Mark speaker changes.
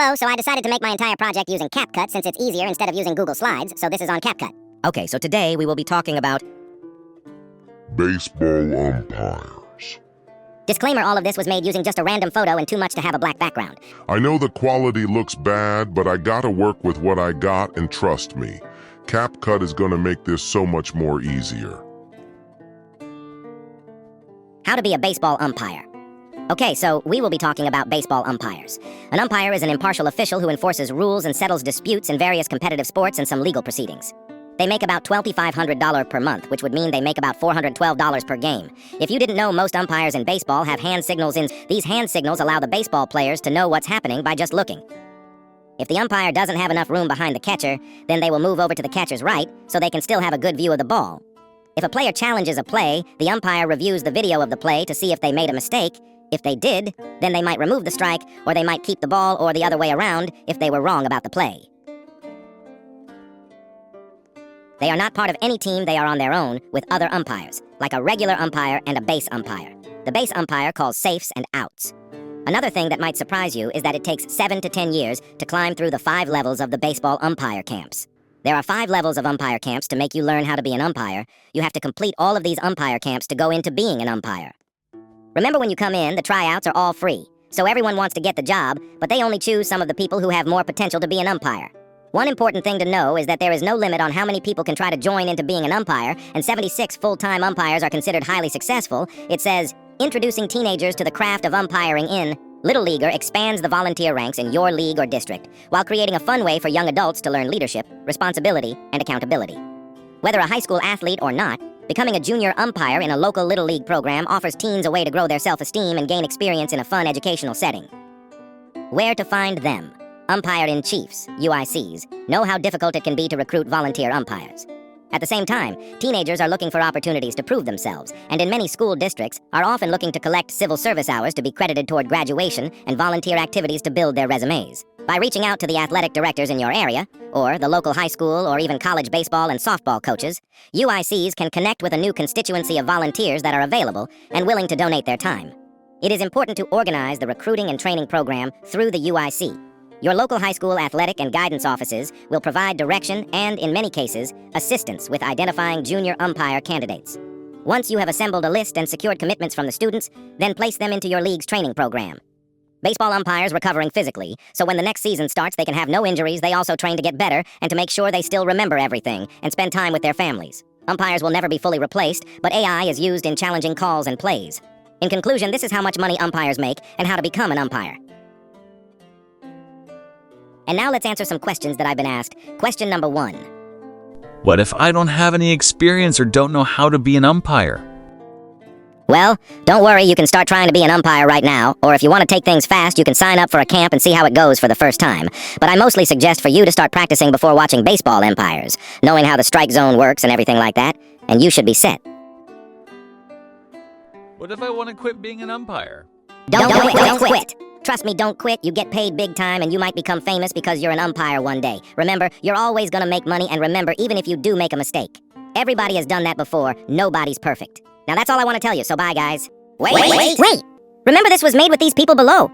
Speaker 1: Hello, so I decided to make my entire project using CapCut since it's easier instead of using Google Slides, so this is on CapCut.
Speaker 2: Okay, so today we will be talking about
Speaker 3: baseball umpires.
Speaker 1: Disclaimer, all of this was made using just a random photo and too much to have a black background.
Speaker 3: I know the quality looks bad, but I gotta work with what I got, and trust me, CapCut is gonna make this so much more easier.
Speaker 1: How to be a baseball umpire. Okay, so we will be talking about baseball umpires. An umpire is an impartial official who enforces rules and settles disputes in various competitive sports and some legal proceedings. They make about $2,500 per month, which would mean they make about $412 per game. If you didn't know, most umpires in baseball have hand signals in. These hand signals allow the baseball players to know what's happening by just looking. If the umpire doesn't have enough room behind the catcher, then they will move over to the catcher's right so they can still have a good view of the ball. If a player challenges a play, the umpire reviews the video of the play to see if they made a mistake. If they did, then they might remove the strike, or they might keep the ball, or the other way around if they were wrong about the play. They are not part of any team, they are on their own with other umpires, like a regular umpire and a base umpire. The base umpire calls safes and outs. Another thing that might surprise you is that it takes 7 to 10 years to climb through the 5 levels of the baseball umpire camps. There are 5 levels of umpire camps to make you learn how to be an umpire. You have to complete all of these umpire camps to go into being an umpire. Remember, when you come in, the tryouts are all free, so everyone wants to get the job, but they only choose some of the people who have more potential to be an umpire. One important thing to know is that there is no limit on how many people can try to join into being an umpire, and 76 full-time umpires are considered highly successful. It says, introducing teenagers to the craft of umpiring in Little Leaguer expands the volunteer ranks in your league or district, while creating a fun way for young adults to learn leadership, responsibility, and accountability. Whether a high school athlete or not, becoming a junior umpire in a local Little League program offers teens a way to grow their self-esteem and gain experience in a fun educational setting. Where to find them? Umpire-in-Chiefs, UICs, know how difficult it can be to recruit volunteer umpires. At the same time, teenagers are looking for opportunities to prove themselves, and in many school districts are often looking to collect civil service hours to be credited toward graduation and volunteer activities to build their resumes. By reaching out to the athletic directors in your area, or the local high school or even college baseball and softball coaches, UICs can connect with a new constituency of volunteers that are available and willing to donate their time. It is important to organize the recruiting and training program through the UIC. Your local high school athletic and guidance offices will provide direction and, in many cases, assistance with identifying junior umpire candidates. Once you have assembled a list and secured commitments from the students, then place them into your league's training program. Baseball umpires recovering physically, so when the next season starts they can have no injuries. They also train to get better and to make sure they still remember everything and spend time with their families. Umpires will never be fully replaced, but AI is used in challenging calls and plays. In conclusion, this is how much money umpires make and how to become an umpire. And now let's answer some questions that I've been asked. Question number 1.
Speaker 4: What if I don't have any experience or don't know how to be an umpire?
Speaker 1: Well, don't worry, you can start trying to be an umpire right now, or if you want to take things fast, you can sign up for a camp and see how it goes for the first time. But I mostly suggest for you to start practicing before watching baseball umpires, knowing how the strike zone works and everything like that, and you should be set.
Speaker 4: What if I want to quit being an umpire?
Speaker 1: Don't quit. Trust me, don't quit. You get paid big time and you might become famous because you're an umpire one day. Remember, you're always gonna make money, and remember, even if you do make a mistake. Everybody has done that before. Nobody's perfect. Now that's all I want to tell you, so bye guys. Wait! Remember, this was made with these people below.